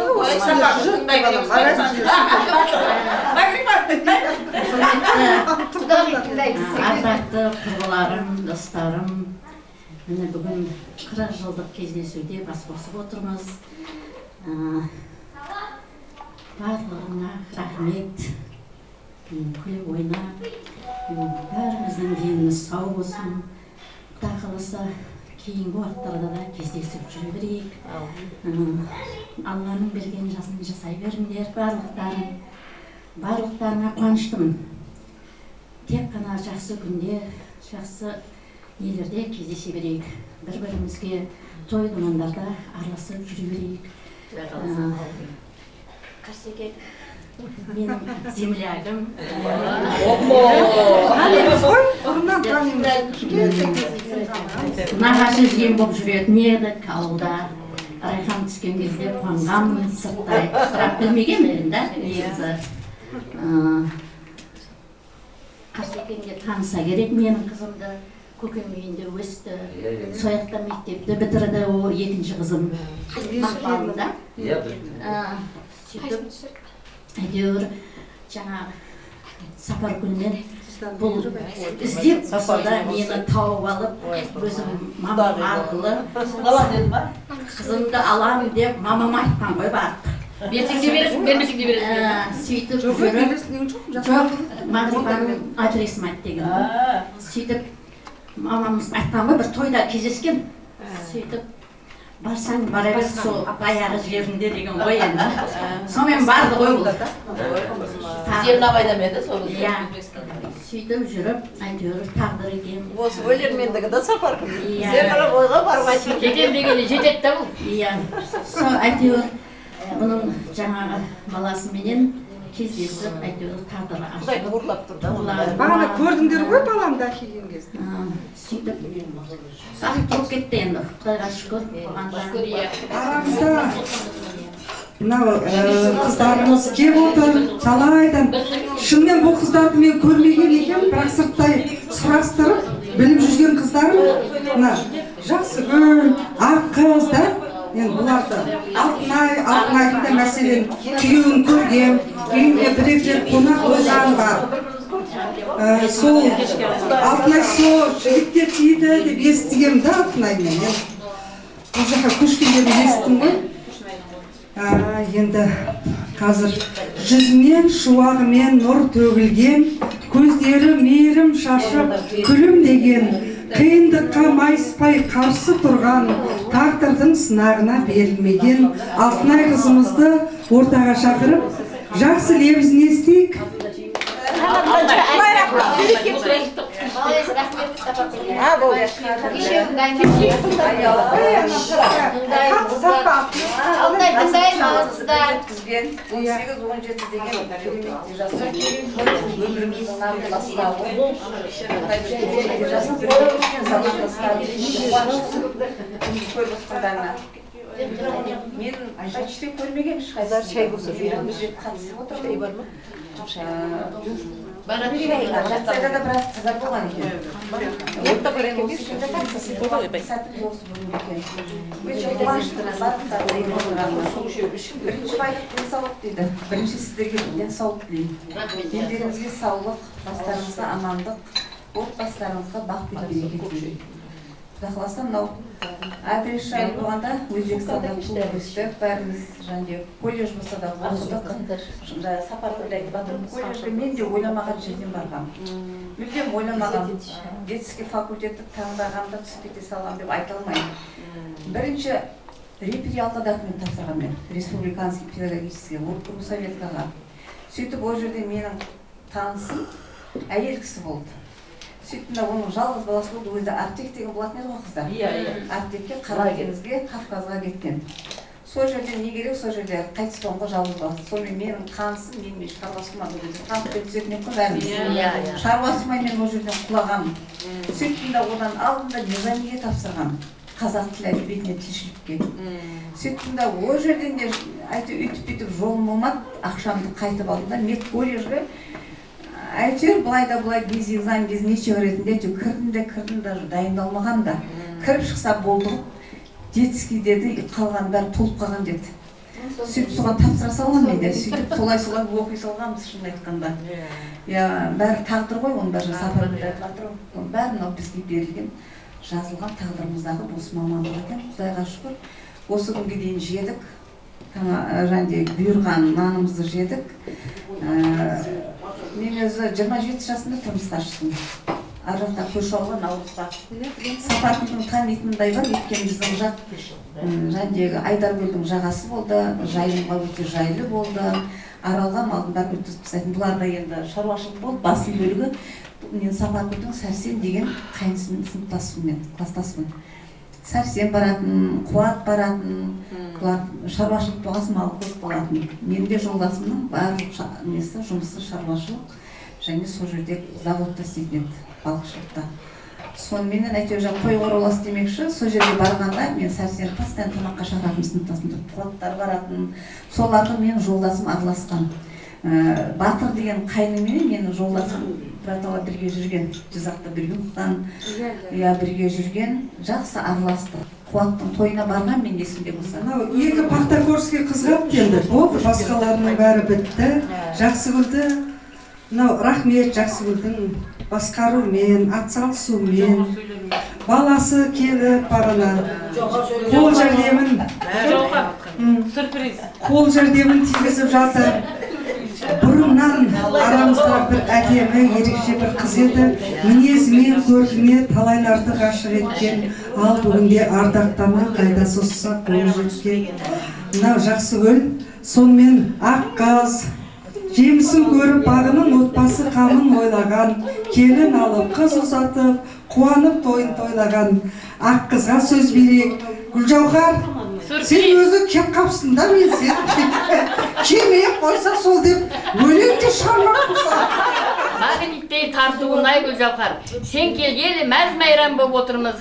Ардақты құрбыларым, достарым, міне бүгін 40 жылдық кездесуде бас қосып отырмыз. Барлығына рахмет, күліп ойнап, бәріміздің деніміз сау болсын. Құдай қаласа кейінгі уақыттарда да кездесіп жүре берейік. Алланың берген жасын жасай беріңдер барлықтарың. Барлықтарына қуаныштымын. Тек қана жақсы күнде, жақсы нелерде кездесе берейік. Бір-бірімізге той думандарда араласып жүре берейік. Қарсеке, менің землягым. Нағашы жиен болып жүретін едік ауылда. Райхан түскен кезде қуанғанмын сырттай. Бірақ білмеген едім да, негізі. Қарсекенге таныса керек менің қызымды. Көкем үйінде өсті. Сояқта мектепті бітірді, ол екінші қызым. Мақпалында. Сөйтіп, әйтеуір жаңағы сапар күннен бұл іздеп басында мені тауып алып, өзім мамам арқылы қызымды алам деп мамама айтқан ғой барып. Берсең де бересің, бермесең де бересің. Сөйтіп жүріп, жоқ, Мағрипаның адресін айт деген. Сөйтіп, мамамыз айтқан ғой, бір тойда кездескен. Сөйтіп, барсаң бара бер сол баяғы жерінде деген ғой енді. Сонымен барды ғой бұл. Жерін абайда ма еді сол? Иә. Сөйтіп жүріп, әйтеуір тағдыр екен. Осы өлермендігі де сапар күн. Землі бойға бармайды. Жетем дегені жетеді да бұл. Иә. Сол әйтеуір бұның жаңағы баласыменен кездесіп, әйтеуір тағдыры Құдай ашылып. ұрлап тұр да. Бағана көрдіңдер ғой баламды әкелген кезде. Сөйтіп, сағып тұрып кетті енді. Құдайға шүкір болғанда. Арамызда мынау қыздарымыз кеп отыр, талайдан. Шынымен бұл қыздарды мен көрмеген екенмін, бірақ сырттай сұрастырып, біліп жүрген қыздарым, мына Жақсыгүл, Аққыз да, енді бұларды Алтынайдың да мәселен күйеуін көргем, үйінде бір-екі қонақ болған бар. Сол Алтынай сол жігітке тиді деп естігем да Алтынаймен. Бұл жаққа көшкендерін естім ғой. Енді қазір жүзінен шуағымен нұр төгілген, көздері мейірім шашып, күлімдеген, қиындыққа майыспай қарсы тұрған, тағдырдың сынағына берілмеген Алтынай қызымызды ортаға шақырып, жақсы лебізін естейік. Мен почти көрмегем ешқайда шай көсіп жүрміз қатысып отырмын бар ма? Жатсайда да біраз қыздар болған екен. Отта көрем осы жерде қатысып сәтіп осы бүгін екен. Өте қуаныштымыз бірінші байлық денсаулық дейді. Бірінші сіздерге денсаулық тілеймін. Дендеріңізге саулық, бастарыңызға амандық, отбасыларыңызға бақ пен береке тілеймін. Құдай қаласа мынау адрес жайлы болғанда Өзбекстанда туып өстік, бәріміз және колледж болса да оқыдық. Сапар ойлайды батырмыз. Колледжге мен де ойламаған жерден барғам. Мүлдем ойламаған. Детский факультетті таңдағанда түсіп кете салғам деп айта алмаймын. Бірінші репетиялыққа документ тапсырған мен. Республиканский педагогический Русоветкаға. Сөйтіп ол жерде менің танысым әйел кісі болды. сөйттім да оның жалғыз баласы болды. Өзі Артек деген болатын еді ғой қыздар. Артекке Қара теңізге, Кавказға кеткен. Сол жерде не керек, сол жерде қайтыс болған ғой жалғыз баласы. Сонымен менің қанысым, менің шаруасым бар деді. Қанып өтсетмек қой бәріміз. Шаруасыма мен ол жерден құлағам. Сөйттім да одан алдым да Низамиге тапсырғам. Қазақ тілі әдебиетіне тілшілікке. Сөйттім да ол жерден де өйтіп бүйтіп жолым болмады, ақшамды қайтып алдым да медколледжге әйтеуір былай да былай без экзамен, без ничего ретінде кірдім даже дайындалмаған да. Кіріп шықса болды. Детский деді, қалған бәрі толып қалған деді. Сөйтіп соған тапсыра салған мен де, сөйтіп солай оқи салғанбыз шынын айтқанда. Бәрі тағдыр ғой, оның бәрі сапарында жатыр. Оның бәрі мынау бізге берілген, жазылған тағдырымыздағы осы мамандық екен. Құдайға шүкір, осы күнге дейін жедік. Бұйырған нанымызды жедік. Мен өзі 27 жасында тұрмысқа шықтым. Ар жақта көрші ауылға Наурызға. Сапатының танитындай бар, өйткені біздің жақ Айдаркөлдің жағасы болды, жайылымға өте жайлы болды. Аралға малдың бәрін өткізіп тастайтын. Бұлар да енді шаруашылық болды, басым бөлігі. Мен Сапатның Сәрсен деген қайнысымен сыныптасымын, кластасымын. Сәрсен баратын, Қуат баратын, шаруашылық болғасын, мал көп болатын. Мен де жолдасымның барлық жұмысы шаруашылық және сол жерде заводта істейтін еді, балықшылықта. Сонымен әйтеуір қой оралас демекші, сол жерге барғанда мен Сәрсен постоянно тамаққа шақыратын сыныптасымды, Қуаттар баратын, соларды мен жолдасым араласқан. Батыр деген қайнымен менің жолдасым Братала бірге жүрген, Жизақта бірге оқыған, бірге жүрген, жақсы араласты. Қуаттың тойына барған мен есімде болса. Екі Пахтакорский қызғап келді, болды, басқаларының бәрі бітті, Жақсыгүлді, рахмет Жақсыгүлдің басқарумен, атсалысумен, баласы келіп барына, қол жәрдемін тигізіп жатыр. Бұрыннан арамызда бір әдемі, ерекше бір қыз еді, мінезімен, көркіне талайларды ғашық еткен, ал бүгінде ардақтама қайда созса қол жеткен. Мынау Жақсыгүл, сонымен Аққаз, жемісін көріп бағының отбасы қамын ойлаған, келін алып қыз ұзатып, қуанып тойын тойлаған. Аққызға сөз берейік. Гүлжауһар, сен өзі кеп қапсың да, мен сен кемей қойса сол деп өлеңде шармақ қылса. Магниттей тартуынай Гүлжауһар, сен келгелі мәз-мәйрам болып отырмыз.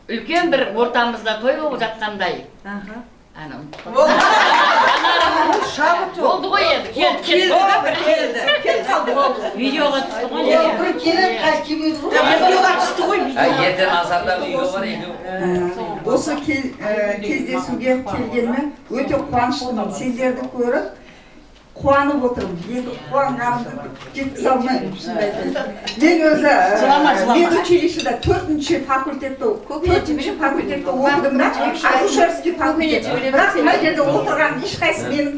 Үлкен бір ортамызда той болып жатқандай. Болды ғой енді, келді қалды ғой. Видеоға түсті ғой. Бір келіп видеоға түсті ғой. Ертең азарда үйге бар екен. Осы кездесуге келгеніме өте қуаныштымын. Сендерді көріп қуанып отырмын. Енді қуанғанымды жеткізе алмаймын, шынымды айтайын. Мен өзі медучилищеда 4-ші факультетті оқыдым да, акушерский факультет. Бірақ мына жерде отырған ешқайсы менің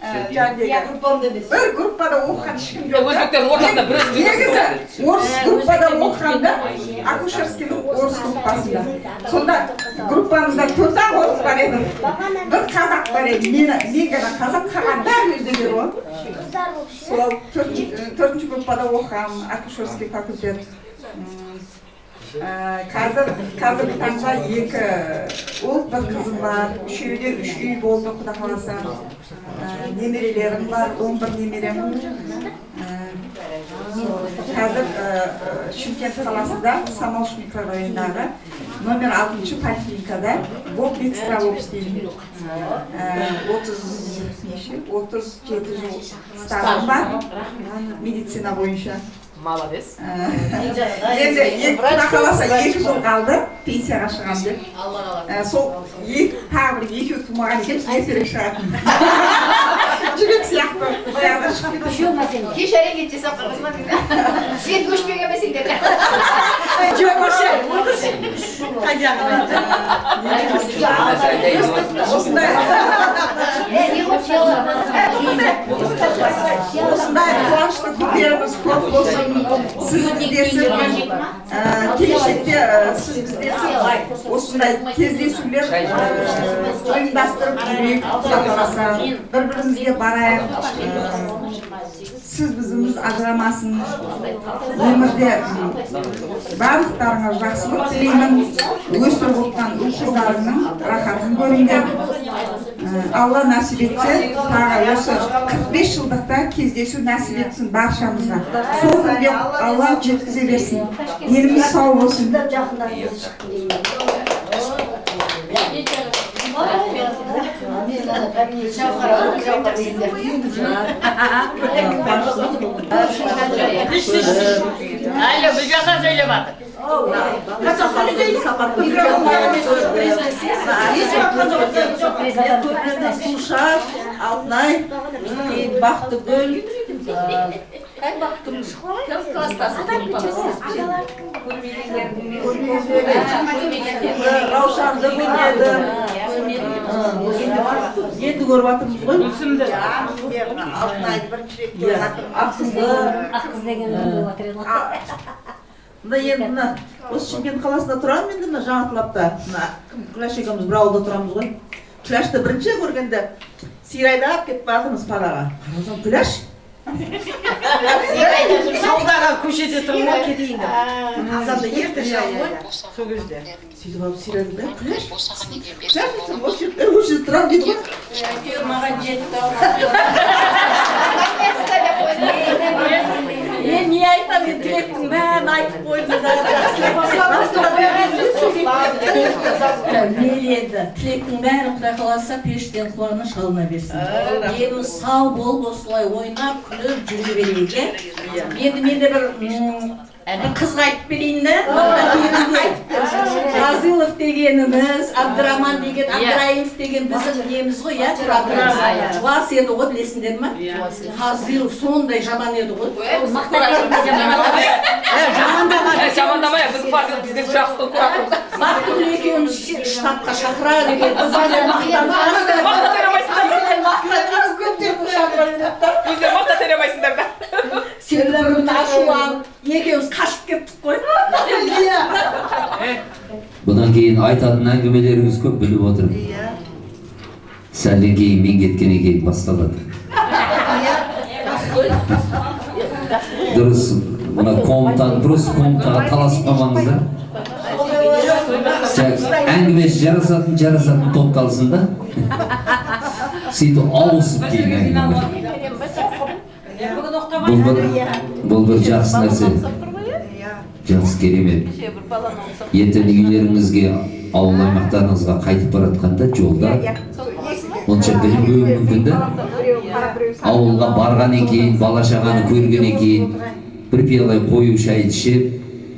бір группада оқыған ешкім жоқ. Негізі орыс группада оқығанда, акушерскийдің орыс группасында. Сонда группамызда 4-ақ орыс бар еді. Бір қазақ бар еді. Мен ғана қазақ, қалған бәрі өздері ғой. Сол 4-ші группада оқығам, акушерский факультет. Қазіргі таңда 2 ұл, бір қызым бар, үшеуде 3 үй болды, құда қаласа. Немерелерім бар, 11 немерем. Қазір Шымкент қаласында, Самалш микрорайондағы номер 6-ші поликлиникада болып медсестра болып істеймін. 37 жыл стажым бар медицина бойынша. Молодец. Енді құда қаласа 2 жыл қалды, пенсияға шығам деп. Сол тағы бір 2 тумаған екен, ертерек шығатын. Жүрек сияқты. Кеш әрекет жасап қаласың ба? Сен көшпеген бе сендер? Жоқ, осындай қуанышты күндеріміз көп болсын. Сіз біздесіп, келешекте сіз біздесіп, осындай кездесулер ұйымдастырып жүрейік, бір-бірімізге барайық. Siz bizim өзіңіз ажырамасын. Өмірде барлықтарыңа жақсылық тілеймін. Өсіп отқан ұл-қыздарыңның рахатын көріңдер. Алла нәсіп етсе, тағы осы 45 жылдықта кездесу нәсіп етсін баршамызға. Сол күнге Алла жеткізе берсін. Еліміз сау болсын. Alo, bu жаққа söyle bak. Алтынай, Бақтыгүл, Раушанды көрмедім. Енді көріп атырмыз ғой. Гүлсімді. Алтынайды бірінші рет көріп атырмыз. Аққыз деген Мына енді мына осы Шымкент қаласында тұрамын енді мына Жаңатылапта. Мына Күләш екеуміз бір ауылда тұрамыз ғой. Күләшті бірінші көргенде сирайдап кетіп бардыңыз қалаға. Қарасам Күләш. Жолдағы көшеде тұрмын ғой кетейін деп. Азанда ерте шығамын ғой. Сол кезде. Сөйтіп алып сирайдым да Күләш. Күләш осы жерде тұрамын дейді ғой. Маған жетті. Не айтамын, тілектің бәрін айтып қойды. Мейлі тілектің бәрін Құдай қаласа пештен қуаныш алына берсін. Еліміз сау болып осылай ойнап, күліп жүре берейік. Енді менде бір қызға айтып берейін де. Ғазилов дегеніміз, Абдыраман деген, Абдыраимов деген біздің неміз ғой, иә, тұратымыз. Жуас еді ғой, білесіңдер ма? Ғазилов сондай жаман еді ғой. Жамандамай, біз партия біздер жақсы көріп. Бақтыгүл екеуміз штабқа шақыра деген. Мақта теремайсыңдар да. Сені бүгін ашуланып, екеуміз қашып кеттік қой. Бұдан кейін айтатын әңгімелеріңіз көп біліп отырмын. Сәлден кейін мен кеткеннен кейін басталады. Дұрыс, мына дұрыс комнатаға таласып қалмаңыздар. Әңгімесі жарасатын топталсын да. Сөйтіп ауысып кейін әңгіме. Бұл бір жақсы нәрсе. Жақсы керемет. Ертең үйлеріңізге, ауыл аймақтарыңызға қайтып баратқанда жолда онша білмеуі мүмкін да. Ауылға барғаннан кейін, бала-шағаны көргеннен кейін бір пиала қою шайды ішіп,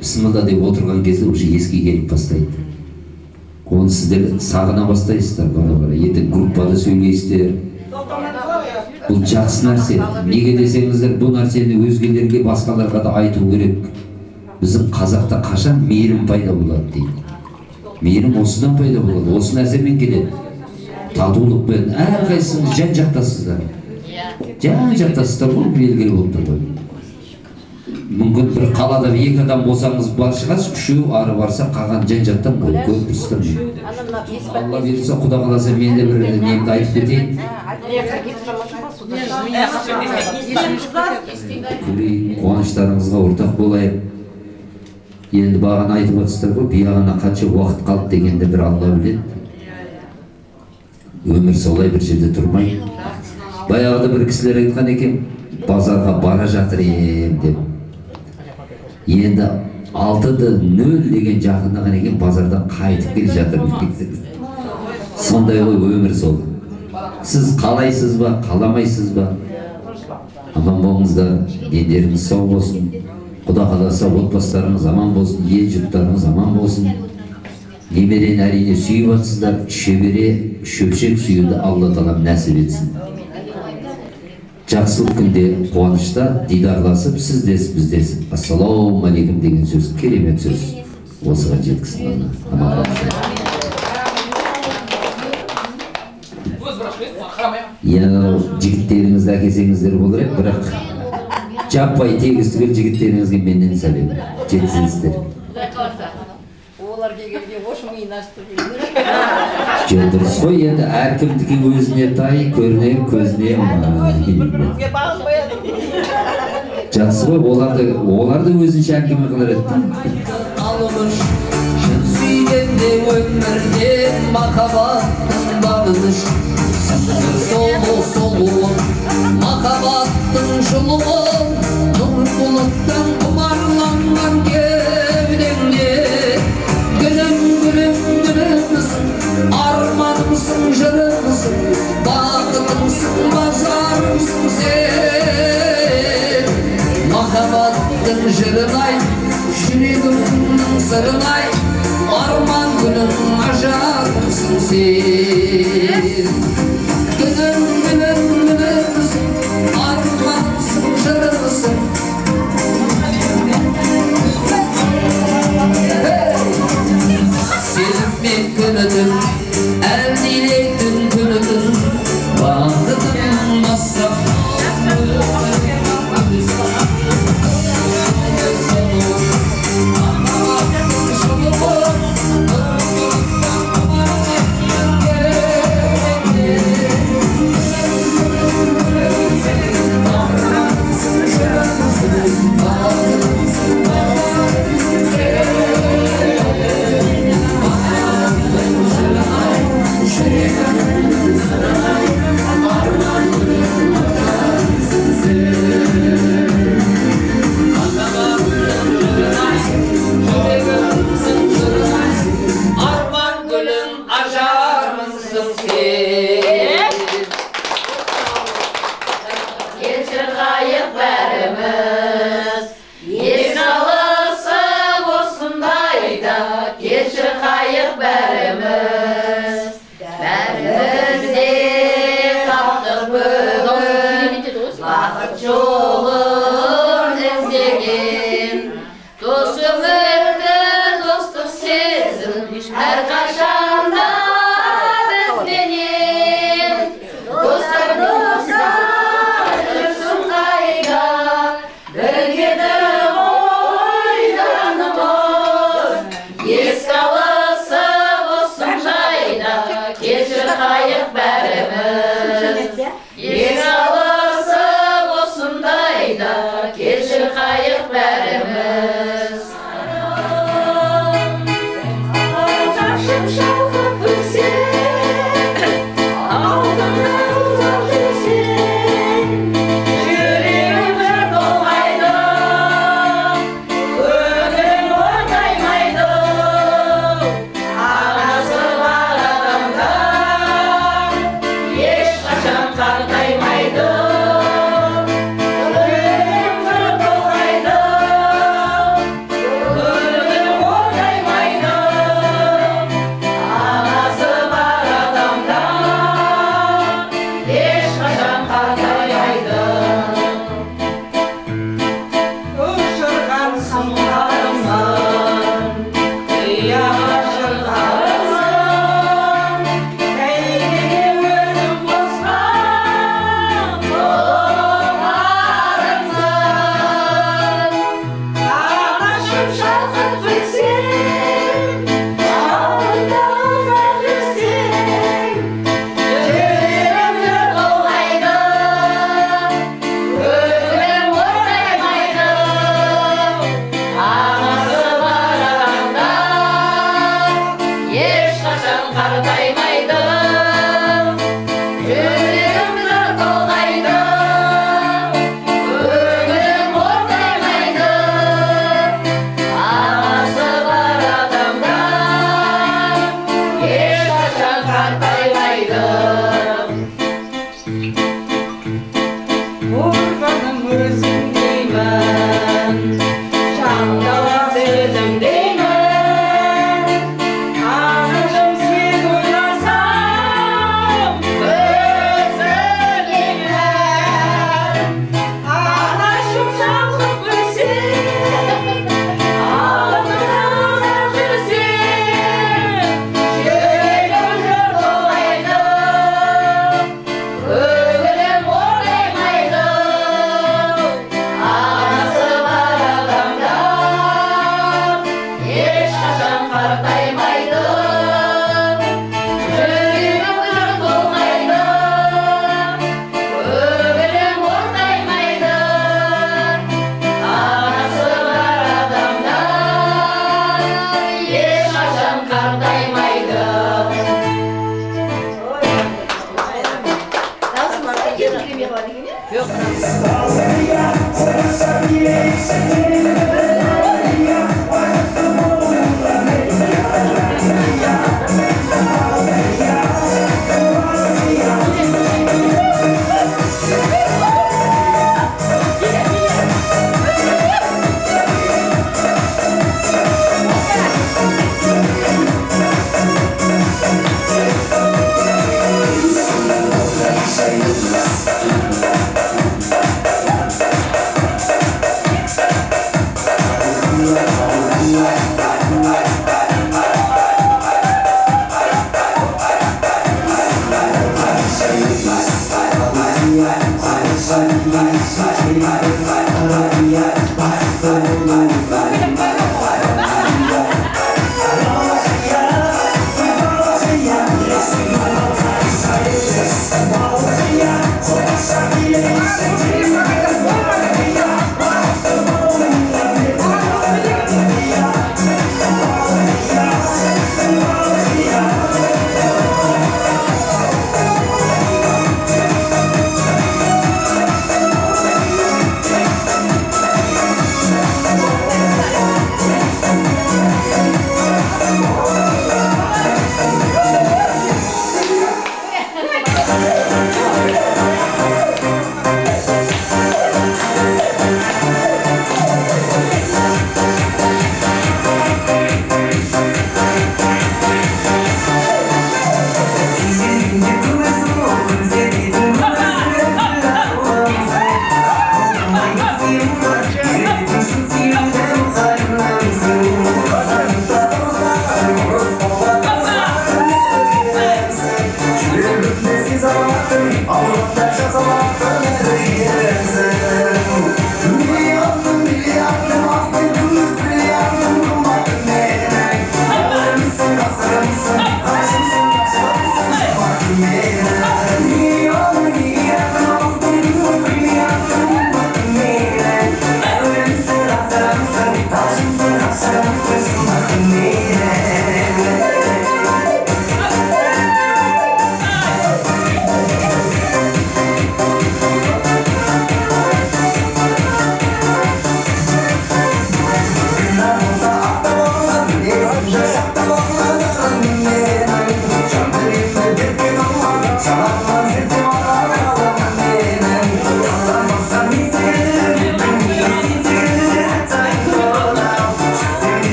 бісміллә деп отырған кезде уже еске келіп бастайды. Оны сіздер сағына бастайсыздар бара-бара. Ертең группада сөйлейсіздер. Бұл жақсы нәрсе. Неге десеңіздер, бұл нәрсені өзгелерге, басқаларға да айту керек. Біздің қазақта қашан мейірім пайда болады дейді. Мейірім осыдан пайда болады. Осы нәрсемен келеді. Татулықпен әрқайсыңыз жан-жақтасыздар. Жан-жақтасыздар ғой, белгілі болып тұр ғой. Мүмкін бір қалада екі адам болсаңыз бар шығасыз, үшеу ары барса қалған жан-жақтан көріп тұрсыздар. Алла берсе, Құда қаласа мен де бір немді айтып кетейін. Қуаныштарыңызға ортақ болайық. Енді бағана айтып отырсыздар ғой, биағана қанша уақыт қалды дегенде бір Алла біледі. Өмір солай бір жерде тұрмай. Баяғыда бір кісілер айтқан екен, базарға бара жатыр деп. Енді 6:0 деген жақындаған екен, базардан қайтып келе жатыр. Сондай ғой өмір сол. Сіз қалайсыз ба, қаламайсыз ба? Аман болыңыздар, дендеріңіз сау болсын. Құда қаласа отбасыларыңыз аман болсын, ел жұрттарыңыз аман болсын. Немерені әрине сүйіп атсыздар, шөбере, шөпшек сүюді Алла тағала нәсіп етсін. Жақсылық күнде қуанышта дидарласып, сіздес біздес. Ассалауму алейкум деген сөз, керемет сөз. Осыған жеткізсін. Аман болыңыздар. Яғни жігіттеріңізді әкесеңіздер болар еді, бірақ жаппай тегіс түгел жігіттеріңізге менен сәлем. Жеткізіңіздер. Олар келгенде ошың үйін ашты. Жоқ, дұрыс қой, енді әркімдікі өзіне тай, көріне, көзіне Бір-бірімізге бағынбай жақсы ғой, оларды өзінше әңгіме қылар еді. Almış Şın süydende ömürden Makabattın bağınış Solu Makabattın şuluğun Nur buluttan kumarlangan gevdemde Gülümsün Armanımsın, jırımsın Bağlımsın, bazarımsın sen Makabattın jırınay Şürегімнің сырынай Арман күнің ажарымсың сен Күнімсің Армансың, жырымсың Сезіммен күнігін Әлдилейтін күнігін Бағытын бассақ Ес алысы осындай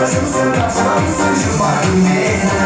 Karşımsın, karşımsın, şu bakım